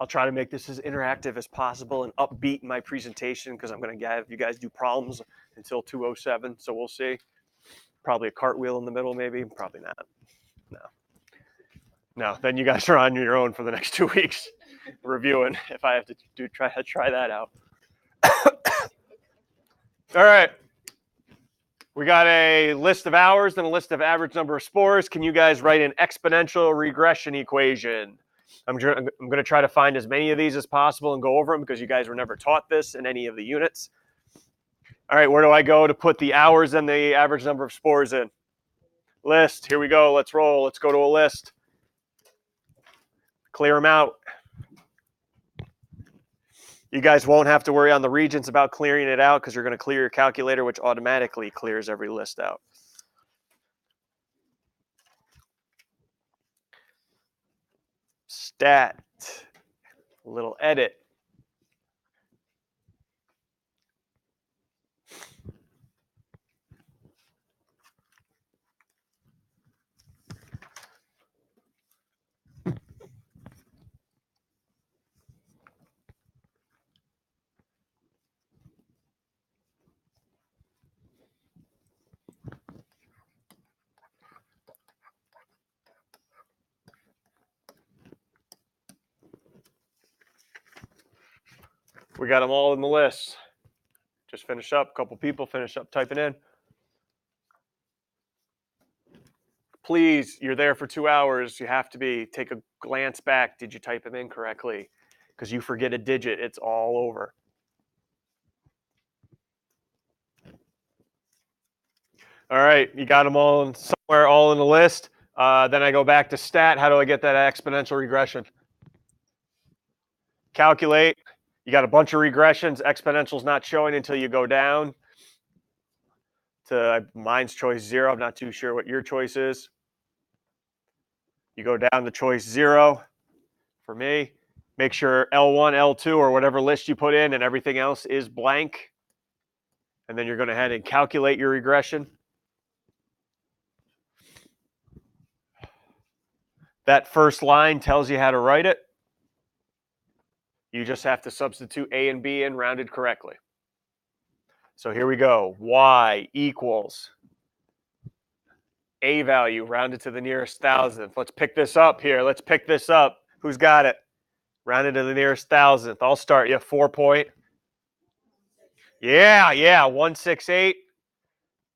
I'll try to make this as interactive as possible and upbeat in my presentation because I'm going to have you guys do problems until 2:07. So we'll see. Probably a cartwheel in the middle, maybe. Probably not. No. Then you guys are on your own for the next 2 weeks reviewing if I have to try that out. All right. We got a list of hours and a list of average number of spores. Can you guys write an exponential regression equation? I'm going to try to find as many of these as possible and go over them because you guys were never taught this in any of the units. All right, where do I go to put the hours and the average number of spores in? List. Here we go. Let's roll. Let's go to a list. Clear them out. You guys won't have to worry on the Regents about clearing it out because you're going to clear your calculator, which automatically clears every list out. Stat. A little edit. We got them all in the list. Just finish up. A couple people finish up typing in. Please, you're there for 2 hours. You have to take a glance back. Did you type them in correctly? Because you forget a digit, it's all over. All right, you got them all in somewhere, all in the list. Then I go back to stat. How do I get that exponential regression? Calculate. You got a bunch of regressions. Exponential's not showing until you go down to mine's choice 0. I'm not too sure what your choice is. You go down to choice 0 for me. Make sure L1, L2, or whatever list you put in and everything else is blank. And then you're going to head and calculate your regression. That first line tells you how to write it. You just have to substitute A and B in rounded correctly. So here we go. Y equals A value rounded to the nearest thousandth. Let's pick this up here. Let's pick this up. Who's got it? Rounded to the nearest thousandth. I'll start you. 4 point. Yeah, 168.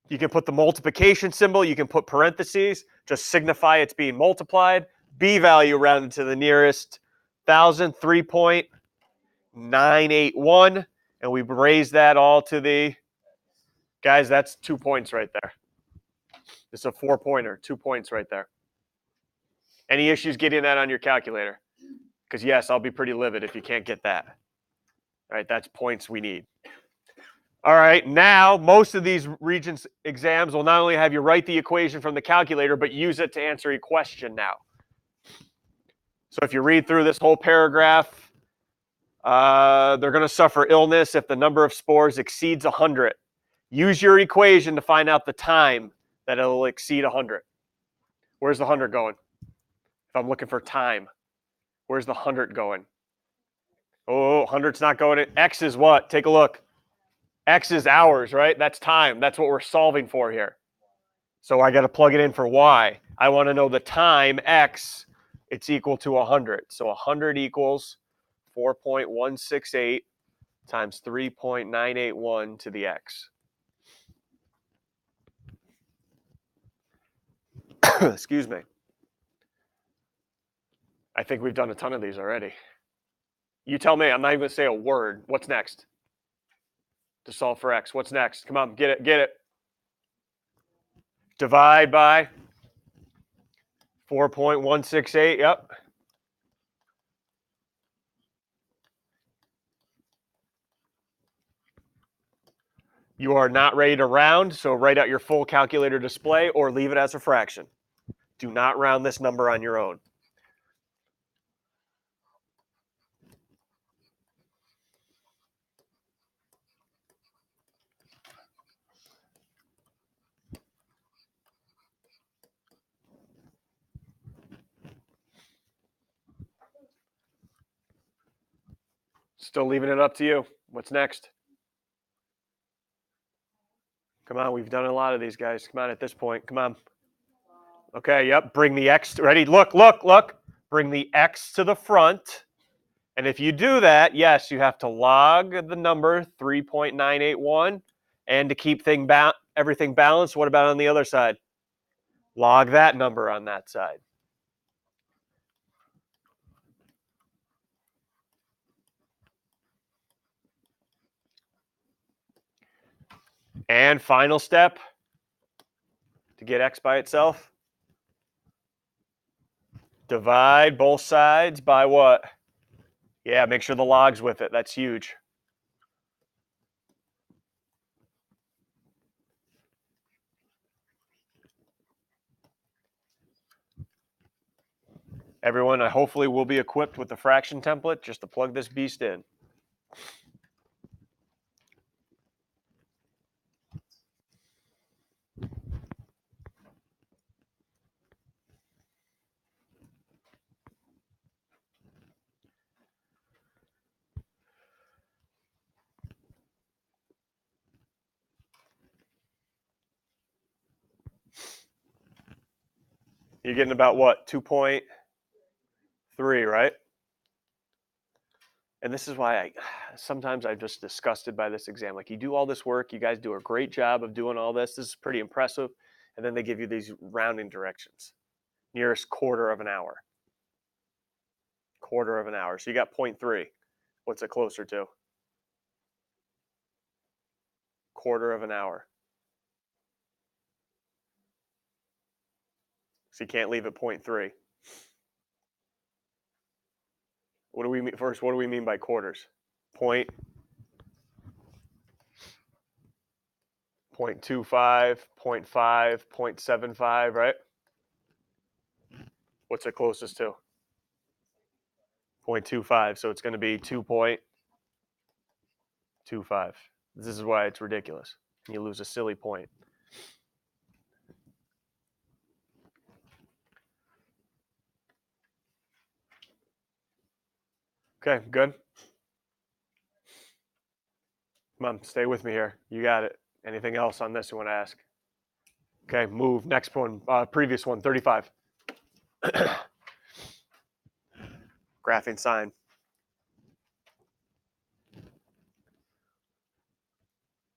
You can put the multiplication symbol. You can put parentheses. Just signify it's being multiplied. B value rounded to the nearest thousandth. 3.981. And we raise that all to the, guys, that's 2 points right there. It's a 4-pointer, 2 points right there. Any issues getting that on your calculator? Because yes, I'll be pretty livid if you can't get that. All right, that's points we need. All right, now most of these Regents exams will not only have you write the equation from the calculator, but use it to answer a question now. So if you read through this whole paragraph, they're going to suffer illness if the number of spores exceeds 100. Use your equation to find out the time that it'll exceed 100. Where's the 100 going? If I'm looking for time, where's the 100 going? Oh, 100's not going in. X is what? Take a look. X is hours, right? That's time. That's what we're solving for here. So I got to plug it in for Y. I want to know the time, X, it's equal to 100. So 100 equals 4.168 times 3.981 to the X. Excuse me. I think we've done a ton of these already. You tell me. I'm not even going to say a word. What's next? To solve for X. What's next? Come on, get it. Divide by 4.168. Yep. You are not ready to round, so write out your full calculator display or leave it as a fraction. Do not round this number on your own. Still leaving it up to you. What's next? Come on, we've done a lot of these, guys. Come on, at this point. Come on. Okay, yep. Bring the X. Ready? Look. Bring the X to the front. And if you do that, yes, you have to log the number 3.981. And to keep everything balanced, what about on the other side? Log that number on that side. And final step to get X by itself. Divide both sides by what? Yeah, make sure the log's with it. That's huge. Everyone, I hopefully will be equipped with the fraction template just to plug this beast in. You're getting about what? 2.3, right? And this is why sometimes I'm just disgusted by this exam. Like, you do all this work, you guys do a great job of doing all this. This is pretty impressive. And then they give you these rounding directions. Nearest quarter of an hour. Quarter of an hour. So you got 0.3. What's it closer to? Quarter of an hour. So you can't leave at 0.3. What do we mean? First, what do we mean by quarters? 0.25, 0.5, 0.75, right? What's it closest to? 0.25. So it's going to be 2.25. This is why it's ridiculous. You lose a silly point. Okay, good. Come on, stay with me here. You got it. Anything else on this you want to ask? Okay, move. Next one, previous one, 35. Graphing sign.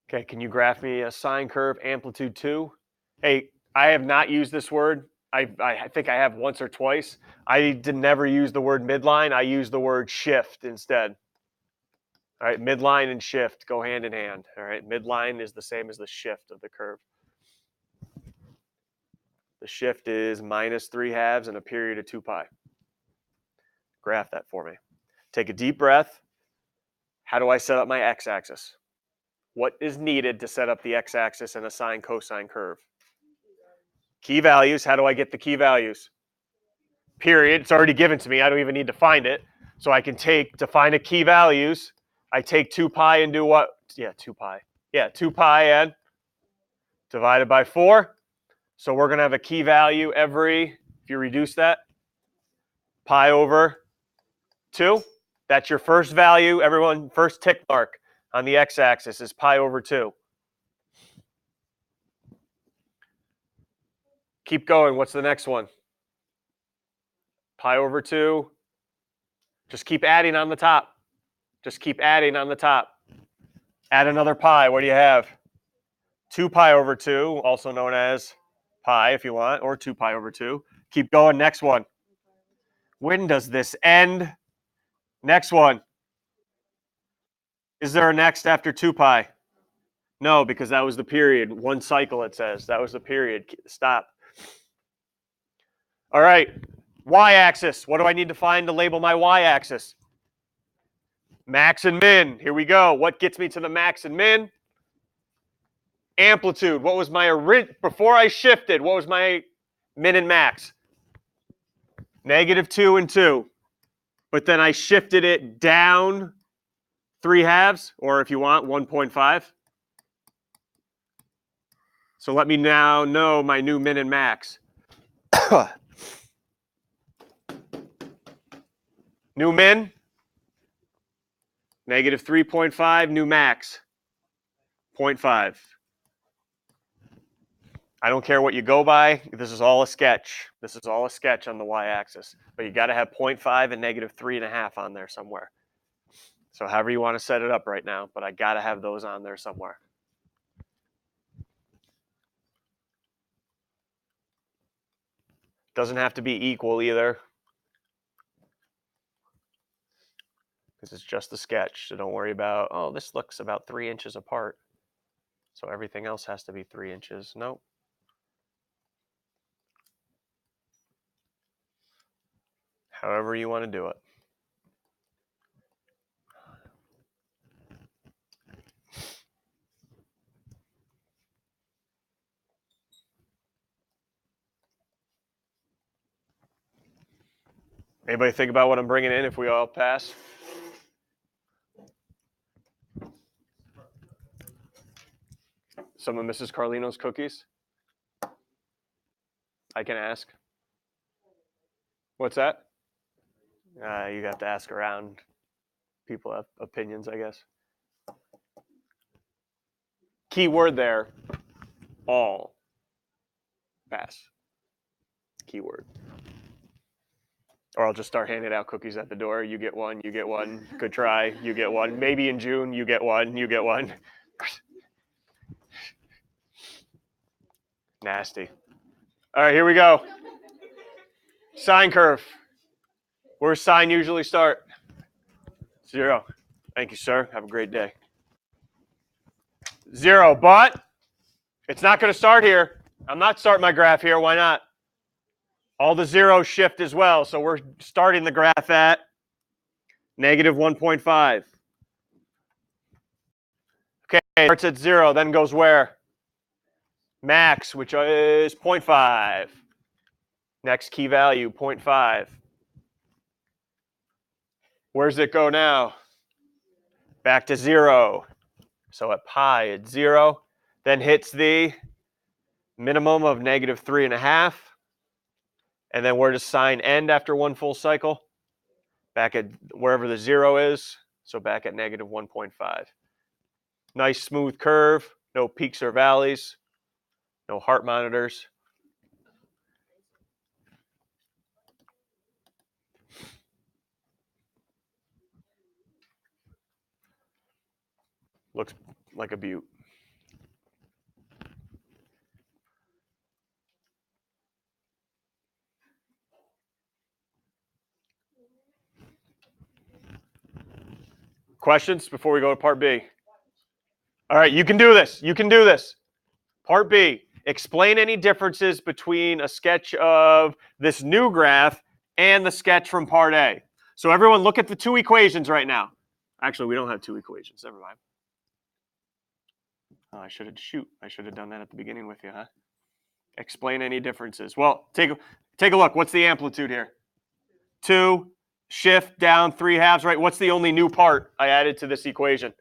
Okay, can you graph me a sine curve amplitude 2? Hey, I have not used this word. I think I have once or twice. I did never use the word midline. I use the word shift instead. All right, midline and shift go hand in hand. All right, midline is the same as the shift of the curve. The shift is minus 3/2 and a period of 2 pi. Graph that for me. Take a deep breath. How do I set up my x-axis? What is needed to set up the x-axis in a sine cosine curve? Key values. How do I get the key values? Period. It's already given to me. I don't even need to find it. So I can to find a key values, I take 2 pi and do what? Yeah, 2 pi. Yeah, 2 pi and divided by 4. So we're going to have a key value every, if you reduce that, pi over 2. That's your first value. Everyone, first tick mark on the x-axis is pi over 2. Keep going. What's the next one? Pi over 2. Just keep adding on the top. Just keep adding on the top. Add another pi. What do you have? 2 pi over 2, also known as pi if you want, or 2 pi over 2. Keep going. Next one. When does this end? Next one. Is there a next after 2 pi? No, because that was the period. One cycle, it says. That was the period. Stop. All right. Y-axis. What do I need to find to label my y-axis? Max and min. Here we go. What gets me to the max and min? Amplitude. What was my before I shifted? What was my min and max? -2 and 2. But then I shifted it down 3/2, or if you want, 1.5. So let me now know my new min and max. New min Negative 3.5, new max. 0.5. I don't care what you go by. This is all a sketch. This is all a sketch on the y-axis. But you got to have 0.5 and negative 3.5 on there somewhere. So however you want to set it up right now, but I got to have those on there somewhere. Doesn't have to be equal either, because it's just a sketch. So don't worry about, oh, this looks about 3 inches apart, so everything else has to be 3 inches. Nope. However you want to do it. Anybody think about what I'm bringing in if we all pass? Some of Mrs. Carlino's cookies? I can ask. What's that? You have to ask around. People have opinions, I guess. Key word there, all. Pass. Keyword. Or I'll just start handing out cookies at the door. You get one, you get one. Good try, you get one. Maybe in June, you get one, you get one. Nasty. All right, here we go. Sine curve. Where's sine usually start? 0. Thank you, sir. Have a great day. 0, but it's not going to start here. I'm not starting my graph here. Why not? All the zeros shift as well. So we're starting the graph at negative 1.5. Okay, starts at 0, then goes where? Max, which is 0.5. Next key value, 0.5. Where does it go now? Back to 0. So at pi, it's 0. Then hits the minimum of negative 3.5. And then where does sine end after one full cycle? Back at wherever the 0 is. So back at negative 1.5. Nice smooth curve. No peaks or valleys. No heart monitors. Looks like a beaut. Questions before we go to part B? All right, you can do this. You can do this. Part B, explain any differences between a sketch of this new graph and the sketch from part A. So everyone look at the 2 equations right now. Actually, we don't have 2 equations. Never mind. Oh, I should have done that at the beginning with you, huh? Explain any differences. Well, take a look. What's the amplitude here? 2. Shift down 3/2, right? What's the only new part I added to this equation?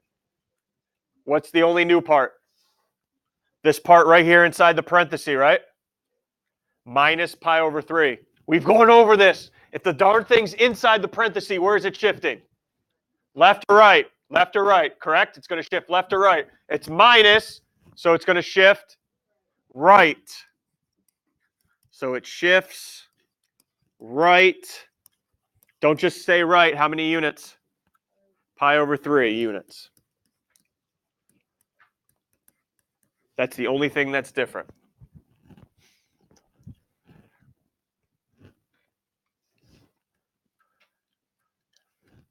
What's the only new part? This part right here inside the parenthesis, right? Minus pi over 3. We've gone over this. If the darn thing's inside the parenthesis, where is it shifting? Left or right? Left or right, correct? It's going to shift left or right. It's minus, so it's going to shift right. So it shifts right. Don't just say right. How many units? Pi over 3 units. That's the only thing that's different.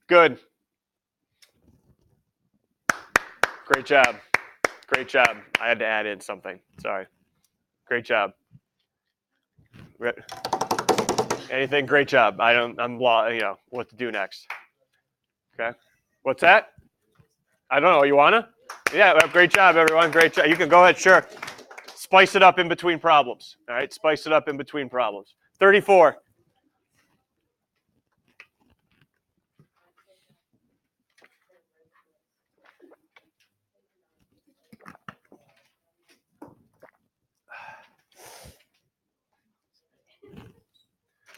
Good. Great job. Great job. I had to add in something. Sorry. Great job. Anything? Great job. I'm what to do next. Okay. What's that? I don't know. You wanna? Yeah. Great job, everyone. Great job. You can go ahead. Sure. Spice it up in between problems. All right. Spice it up in between problems. 34.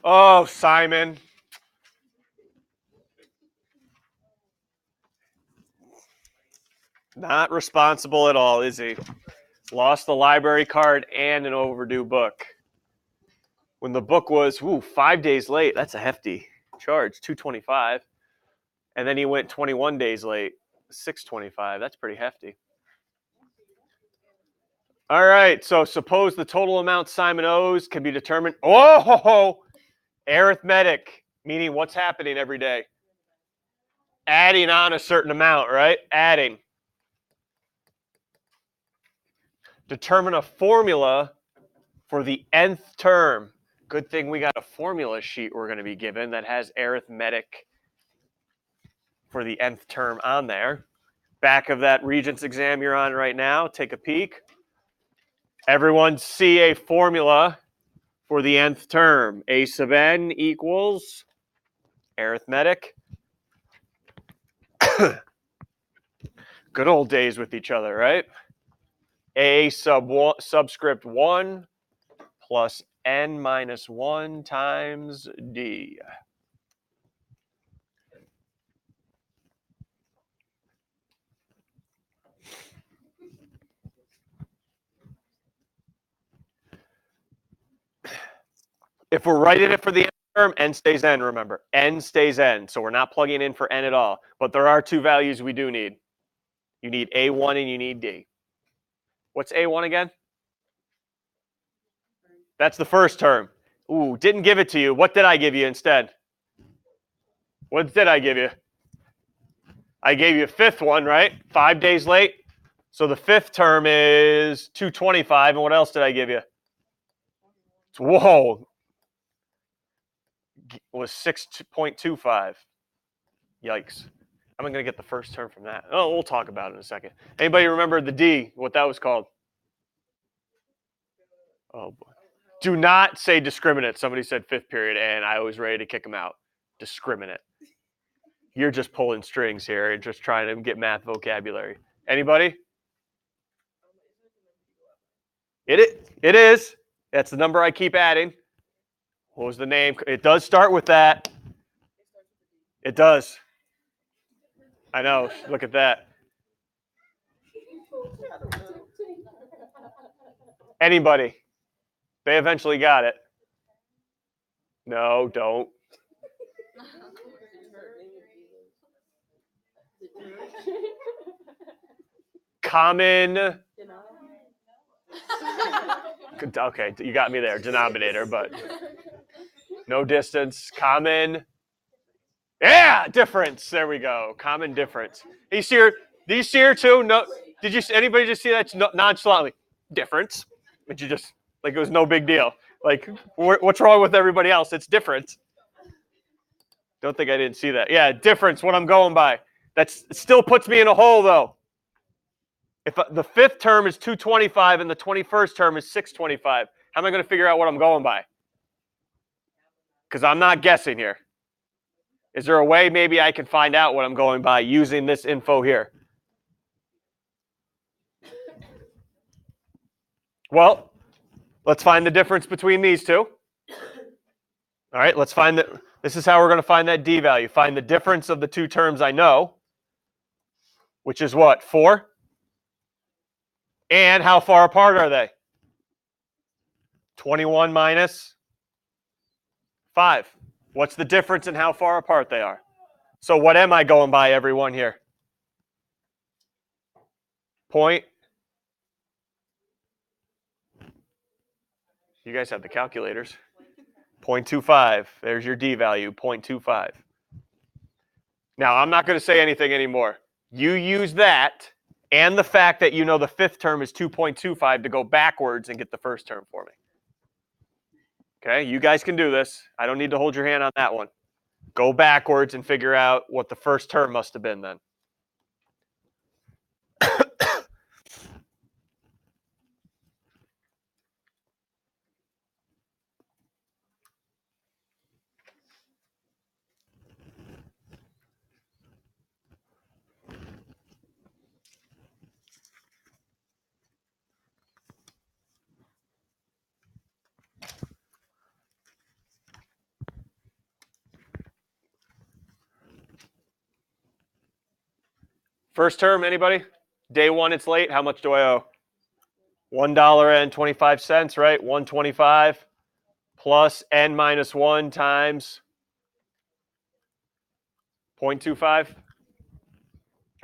Oh, Simon. Not responsible at all, is he? Lost the library card and an overdue book. When the book was 5 days late, that's a hefty charge, $225. And then he went 21 days late, $625. That's pretty hefty. All right, so suppose the total amount Simon owes can be determined. Arithmetic, meaning what's happening every day? Adding on a certain amount, right? Adding. Determine a formula for the nth term. Good thing we got a formula sheet we're going to be given that has arithmetic for the nth term on there. Back of that Regents exam you're on right now, take a peek. Everyone see a formula for the nth term. A sub n equals arithmetic. Good old days with each other, right? A subscript 1 plus n minus 1 times d. If we're writing it for the n term, n stays n, remember. N stays n, so we're not plugging in for n at all. But there are two values we do need. You need A1 and you need D. What's A1 again? That's the first term. Ooh, didn't give it to you. What did I give you instead? What did I give you? I gave you a fifth one, right? 5 days late. So the fifth term is 225. And what else did I give you? Whoa. It was 6.25. Yikes. I'm going to get the first term from that. Oh, we'll talk about it in a second. Anybody remember the D, what that was called? Oh, boy. Do not say discriminant. Somebody said fifth period, and I was ready to kick them out. Discriminant. You're just pulling strings here and just trying to get math vocabulary. Anybody? It is. That's the number I keep adding. What was the name? It does start with that. It does. I know. Look at that. Anybody? They eventually got it. No, don't. Common. Okay, you got me there. Denominator, but no distance. Common. Yeah, difference. There we go. Common difference. Do you see her too? No. Did you? Anybody just see that nonchalantly? Difference. But you just like it was no big deal. Like, what's wrong with everybody else? It's difference. Don't think I didn't see that. Yeah, difference. What I'm going by. That still puts me in a hole though. If the fifth term is 225 and the 21st term is 625, how am I going to figure out what I'm going by? Because I'm not guessing here. Is there a way maybe I can find out what I'm going by using this info here? Well, let's find the difference between these two. All right, let's find that. This is how we're going to find that D value. Find the difference of the two terms I know, which is what? 4? And how far apart are they? 21 minus 5. What's the difference in how far apart they are? So what am I going by, everyone here? Point. You guys have the calculators. 0.25. There's your D value, 0.25. Now, I'm not going to say anything anymore. You use that and the fact that you know the fifth term is 2.25 to go backwards and get the first term for me. Okay, you guys can do this. I don't need to hold your hand on that one. Go backwards and figure out what the first term must have been then. First term, anybody? Day one, it's late. How much do I owe? $1.25, right? 125 plus n minus 1 times 0.25.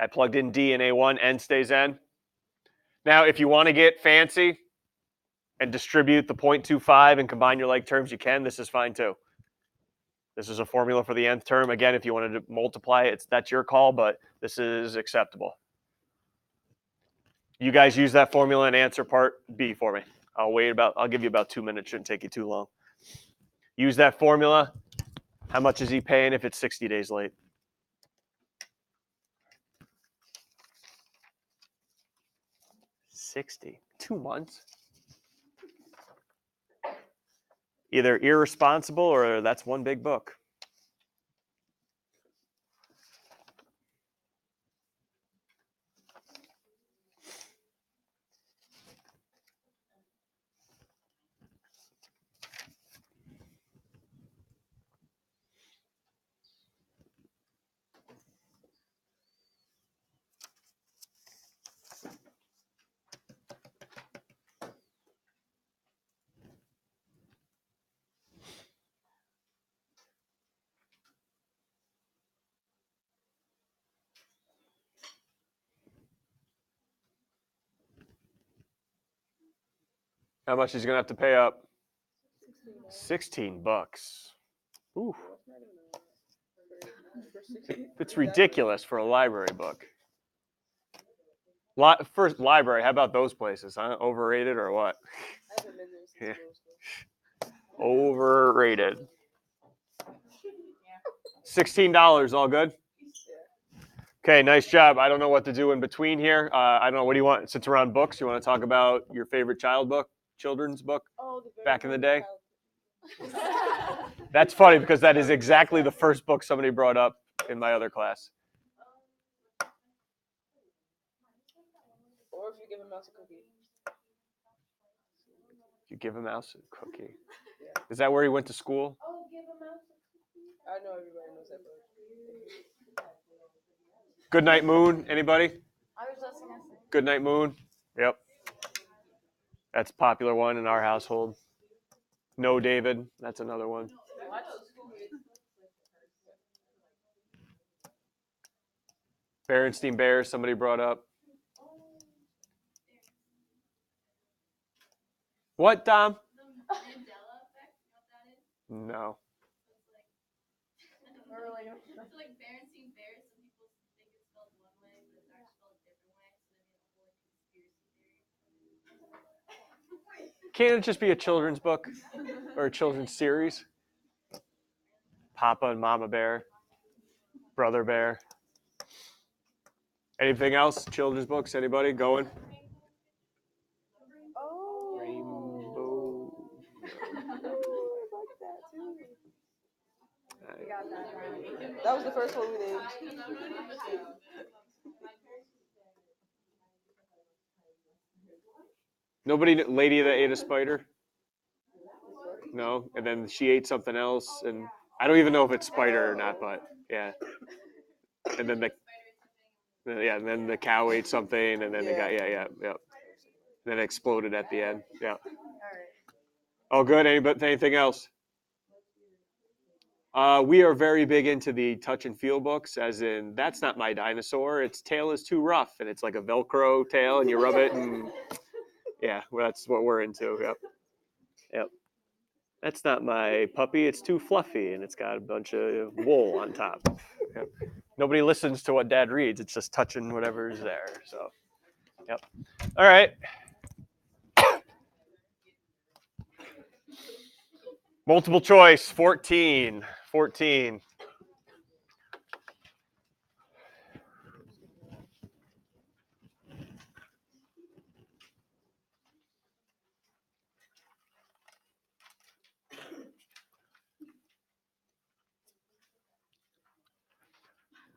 I plugged in D in A1, n stays n. Now, if you want to get fancy and distribute the 0.25 and combine your like terms, you can. This is fine too. This is a formula for the nth term. Again, if you wanted to multiply it, that's your call, but this is acceptable. You guys use that formula and answer part B for me. I'll give you about 2 minutes. Shouldn't take you too long. Use that formula. How much is he paying if it's 60 days late? 60. 2 months? Either irresponsible or that's one big book. How much is he going to have to pay up? 16 bucks. Ooh. It's ridiculous for a library book. First library, how about those places, huh? Overrated or what? Yeah. Overrated. $16, all good? Okay, nice job. I don't know what to do in between here. I don't know. What do you want? Since we're on books, you want to talk about your favorite children's book back in the day? That's funny because that is exactly the first book somebody brought up in my other class. Or if you give a mouse a cookie. You give a mouse a cookie. Yeah. Is that where he went to school? Oh, give a mouse a cookie. I know everybody knows that book. Good Night Moon. Anybody? I was just gonna say. Good Night Moon. Yep. That's a popular one in our household. No, David. That's another one. Berenstein Bears, somebody brought up. What, Dom? No. It's like Berenstain Bears. Some people think it's spelled one way, but it's actually spelled a different way. So they have a whole conspiracy theory. Can't it just be a children's book or a children's series? Papa and Mama Bear, Brother Bear. Anything else? Children's books? Anybody going? Oh. Rainbow. That was the first one we did. Nobody, lady that ate a spider? No, and then she ate something else, and I don't even know if it's spider or not, but yeah. And then and then the cow ate something, and then the guy, yeah. And then it exploded at the end. Yeah. Oh, good. Anything else? We are very big into the touch and feel books, as in that's not my dinosaur. Its tail is too rough, and it's like a Velcro tail, and you rub it, and yeah, well, that's what we're into. Yep. That's not my puppy. It's too fluffy, and it's got a bunch of wool on top. Yep. Nobody listens to what Dad reads. It's just touching whatever's there. So, yep. All right. Multiple choice, 14.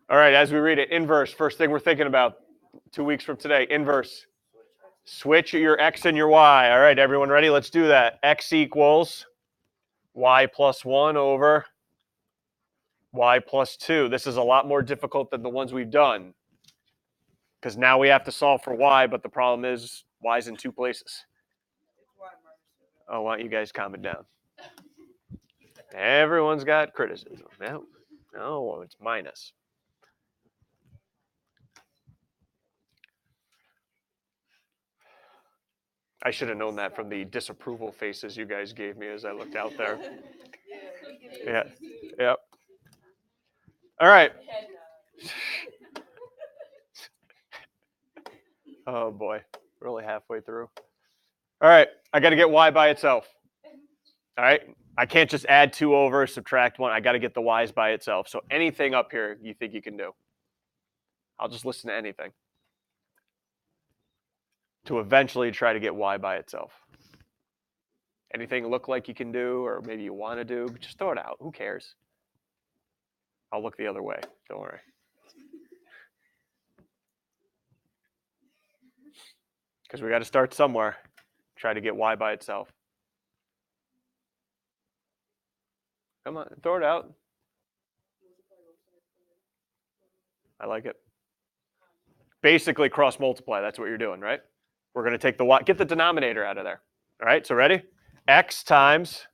All right, as we read it, inverse, first thing we're thinking about 2 weeks from today, inverse. Switch your x and your y. All right, everyone ready? Let's do that. X equals y plus 1 over y plus 2. This is a lot more difficult than the ones we've done. Because now we have to solve for y, but the problem is y's in two places. It's y minus 2. Oh, why don't you guys calm it down? Everyone's got criticism. No, it's minus. I should have known that from the disapproval faces you guys gave me as I looked out there. Yeah. Yep. All right. Oh boy, we're only halfway through. All right, I got to get y by itself. All right, I can't just add 2 over, subtract 1. I got to get the y's by itself. So anything up here you think you can do, I'll just listen to anything to eventually try to get y by itself. Anything look like you can do, or maybe you want to do, just throw it out. Who cares? I'll look the other way. Don't worry. Because we got to start somewhere. Try to get y by itself. Come on, throw it out. I like it. Basically cross multiply. That's what you're doing, right? We're going to take the y. Get the denominator out of there. All right, so ready? X times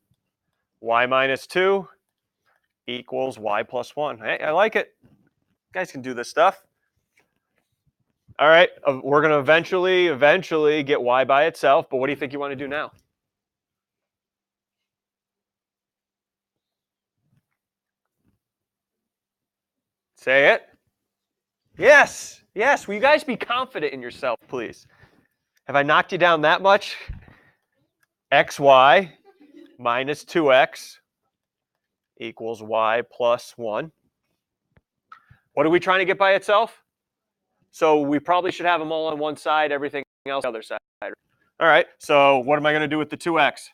y minus 2 equals y plus 1. Hey, I like it. You guys can do this stuff. All right, we're going to eventually get y by itself, but what do you think you want to do now? Say it. Yes, yes. Will you guys be confident in yourself, please? Have I knocked you down that much? Xy minus 2x equals y plus 1. What are we trying to get by itself? So we probably should have them all on one side, everything else on the other side. All right, so what am I going to do with the 2x?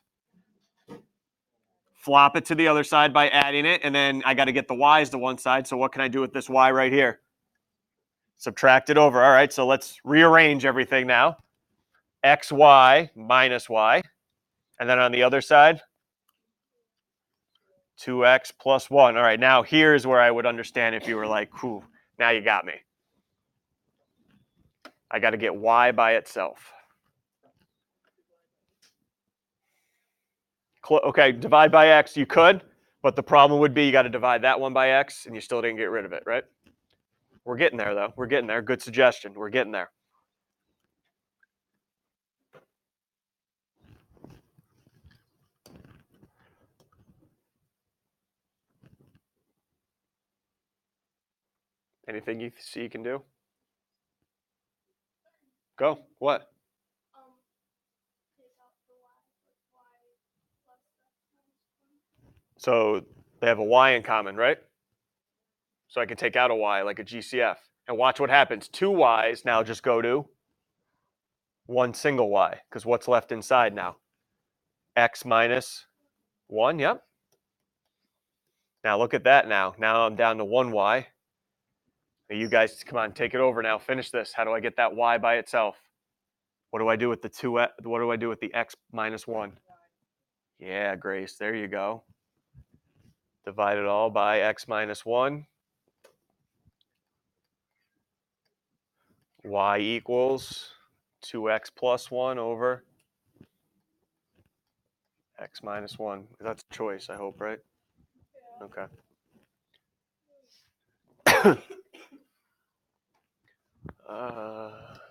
Flop it to the other side by adding it, and then I got to get the y's to one side. So what can I do with this y right here? Subtract it over. All right, so let's rearrange everything now. Xy minus y. And then on the other side, 2x plus 1. All right, now here's where I would understand if you were like, whew, now you got me. I got to get y by itself. Okay, divide by x, you could, but the problem would be you got to divide that one by x, and you still didn't get rid of it, right? We're getting there, though. We're getting there. Good suggestion. We're getting there. Anything you see you can do? Go. What? So they have a y in common, right? So I can take out a y like a GCF. And watch what happens. 2 y's now just go to one single y, because what's left inside now? X minus 1, yep. Now look at that now. Now I'm down to 1 y. Now you guys, come on, take it over now. Finish this. How do I get that y by itself? What do I do with the 2? What do I do with the x minus 1? Yeah, Grace, there you go. Divide it all by x minus 1. Y equals 2x plus 1 over x minus 1. That's a choice, I hope, right? Okay.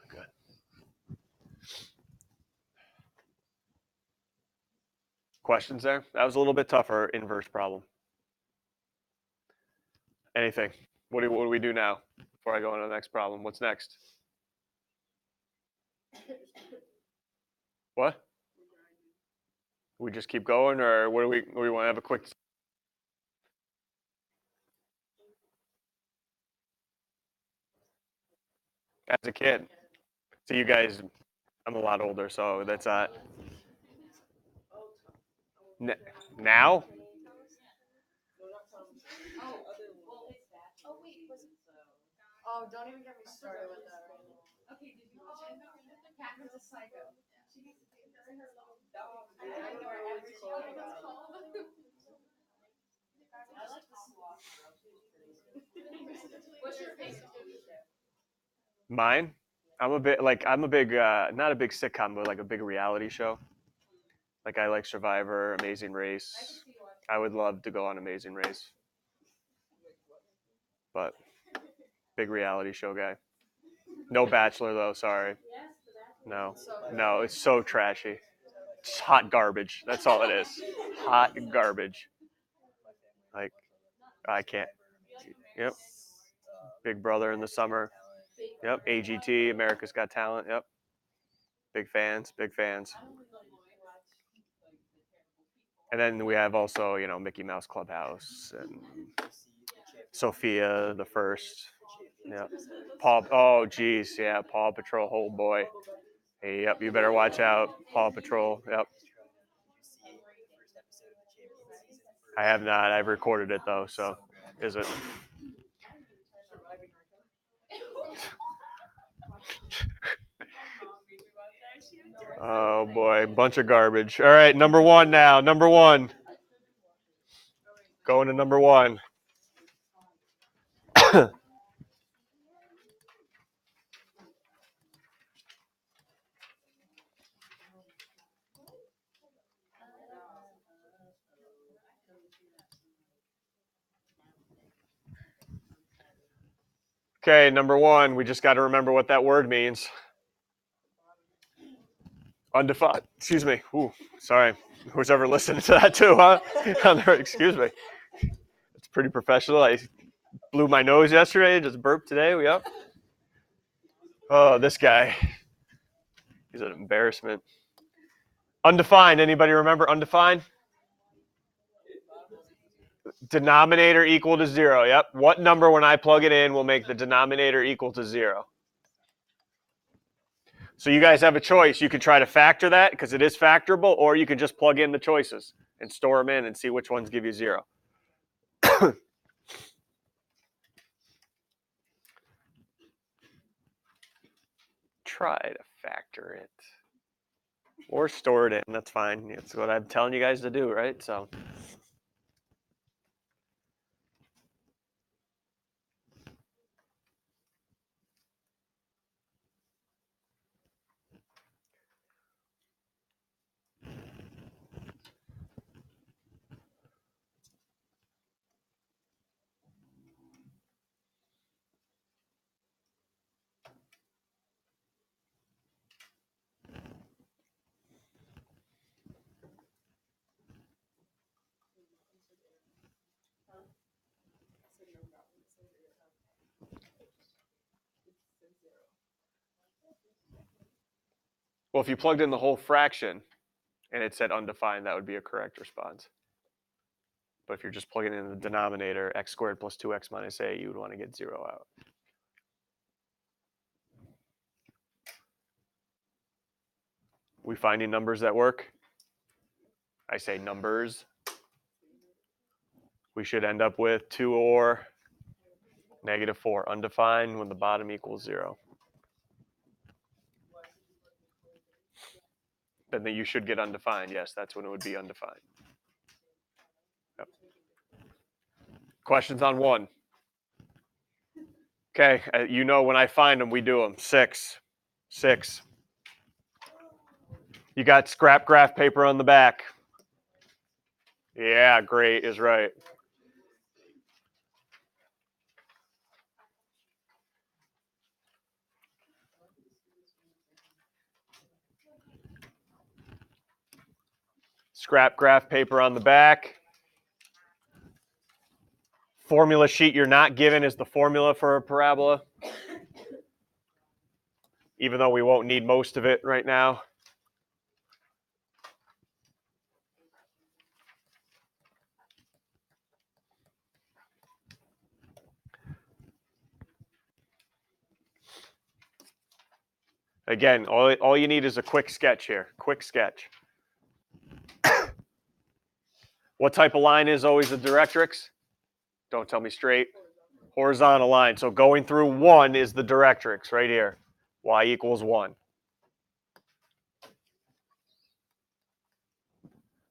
Good. Questions there? That was a little bit tougher inverse problem. Anything? What do we do now before I go on to the next problem? What's next? What? We just keep going, or what do we want to have a quick? As a kid, so you guys, I'm a lot older, so that's now. Oh, don't even get me started with that. Okay, did you watch it? Catherine's a psycho. I know every quote about it. What's your favorite? Mine? I'm a big, not a big sitcom, but like a big reality show. Like I like Survivor, Amazing Race. I would love to go on Amazing Race, but big reality show guy. No Bachelor though, sorry. No, it's so trashy. It's hot garbage. That's all it is. Hot garbage. Like I can't. Yep. Big Brother in the summer. Yep. AGT, America's Got Talent. Yep. Big fans. Big fans. And then we have also, Mickey Mouse Clubhouse and Sophia the First. Yep. Paw. Oh, geez. Yeah. Paw Patrol. Oh boy. Hey, yep. You better watch out. Paw Patrol. Yep. I have not. I've recorded it though. So, is it? Oh boy, bunch of garbage. All right, number one now. Number one. Going to number one. Okay, number one. We just got to remember what that word means. Undefined. Excuse me. Ooh, sorry. Who's ever listening to that too, huh? Excuse me. It's pretty professional. I blew my nose yesterday. Just burped today. Yep. Oh, this guy. He's an embarrassment. Undefined. Anybody remember undefined? Denominator equal to 0. Yep. What number, when I plug it in, will make the denominator equal to 0? So you guys have a choice. You can try to factor that because it is factorable, or you can just plug in the choices and store them in and see which ones give you 0. Try to factor it. Or store it in. That's fine. That's what I'm telling you guys to do, right? So. Well, if you plugged in the whole fraction and it said undefined, that would be a correct response. But if you're just plugging in the denominator, x squared plus 2x minus a, you would want to get 0 out. We finding numbers that work? I say numbers. We should end up with 2 or -4. Undefined when the bottom equals 0. Then you should get undefined. Yes, that's when it would be undefined. Yep. Questions on 1? Okay, when I find them, we do them. 6. You got scrap graph paper on the back. Yeah, great is right. Scrap graph paper on the back. Formula sheet you're not given is the formula for a parabola, even though we won't need most of it right now. Again, all you need is a quick sketch here. Quick sketch. What type of line is always a directrix? Don't tell me straight. Horizontal line. So going through 1 is the directrix right here. Y equals 1.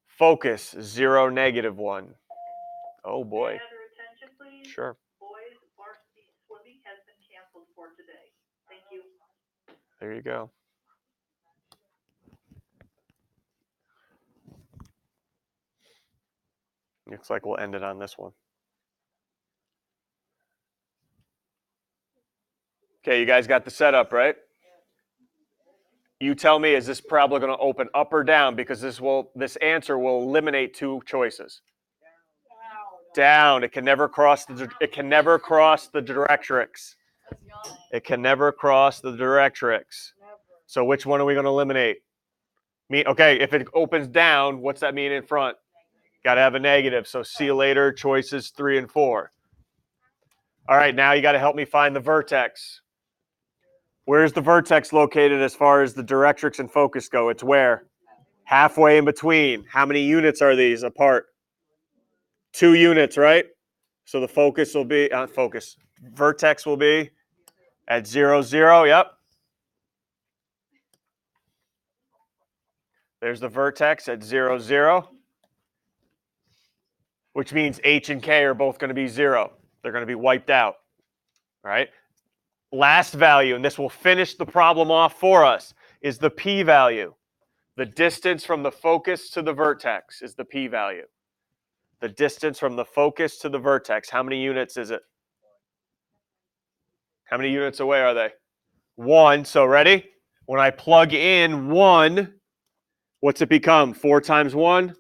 Focus, 0, -1. Oh boy. Sure. Boys varsity swimming has been canceled for today. Thank you. There you go. Looks like we'll end it on this one. Okay, you guys got the setup, right? You tell me, is this probably going to open up or down? Because this answer will eliminate two choices. Down. It can never cross the directrix. It can never cross the directrix. So which one are we going to eliminate? Okay, if it opens down, what's that mean in front? Got to have a negative. So see you later, choices 3 and 4. All right, now you got to help me find the vertex. Where's the vertex located as far as the directrix and focus go? It's where? Halfway in between. How many units are these apart? 2 units, right? So the focus will be, vertex will be at 0, 0, yep. There's the vertex at 0, 0, which means H and K are both going to be 0. They're going to be wiped out, right? Last value, and this will finish the problem off for us, is the p-value. The distance from the focus to the vertex is the p-value. The distance from the focus to the vertex, how many units is it? How many units away are they? 1. So ready? When I plug in 1, what's it become? 4 times 1?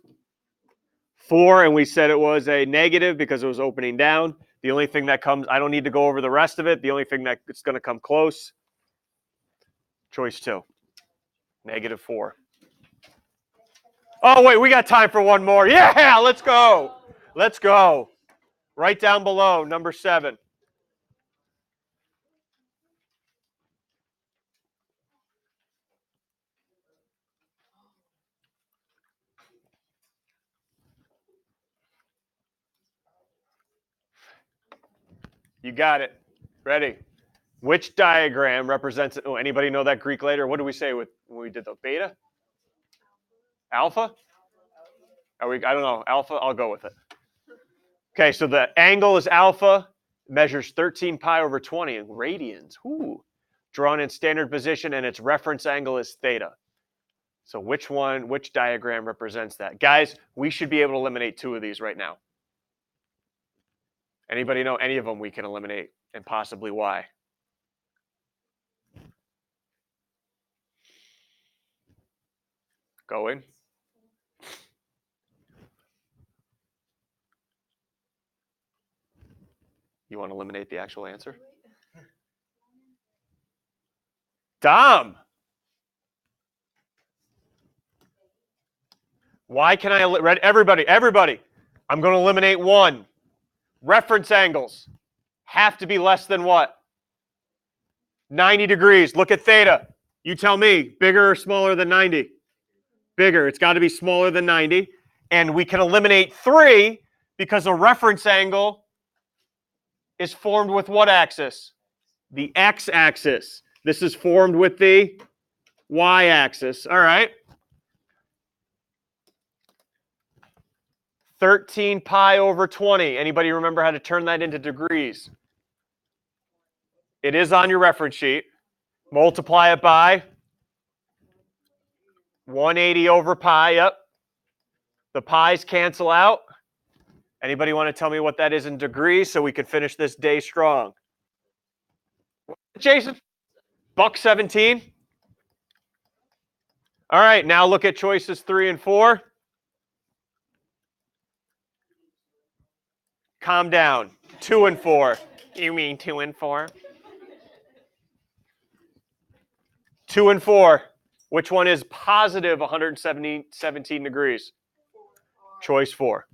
4, and we said it was a negative because it was opening down. The only thing that comes, I don't need to go over the rest of it. The only thing that's going to come close, choice 2, -4. Oh, wait, we got time for one more. Yeah, let's go. Let's go. Right down below, number 7. You got it. Ready? Which diagram represents it? Oh, anybody know that Greek letter? What did we say when we did the beta? Alpha? I don't know. Alpha? I'll go with it. Okay, so the angle is alpha, measures 13 pi over 20 in radians. Ooh. Drawn in standard position, and its reference angle is theta. So which diagram represents that? Guys, we should be able to eliminate 2 of these right now. Anybody know any of them we can eliminate, and possibly why? Going. You want to eliminate the actual answer? Dom! Why can I, everybody, I'm going to eliminate 1. Reference angles have to be less than what? 90 degrees. Look at theta. You tell me, bigger or smaller than 90? Bigger. It's got to be smaller than 90. And we can eliminate 3 because a reference angle is formed with what axis? The x-axis. This is formed with the y-axis. All right. 13 pi over 20. Anybody remember how to turn that into degrees? It is on your reference sheet. Multiply it by 180 over pi. Yep. The pi's cancel out. Anybody want to tell me what that is in degrees so we can finish this day strong? Jason? $1.17. All right, now look at choices 3 and 4. Calm down. 2 and 4. You mean 2 and 4? 2 and 4. Which one is positive 117 degrees? Choice 4.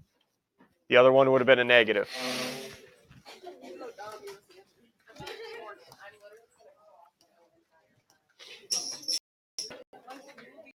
The other one would have been a negative.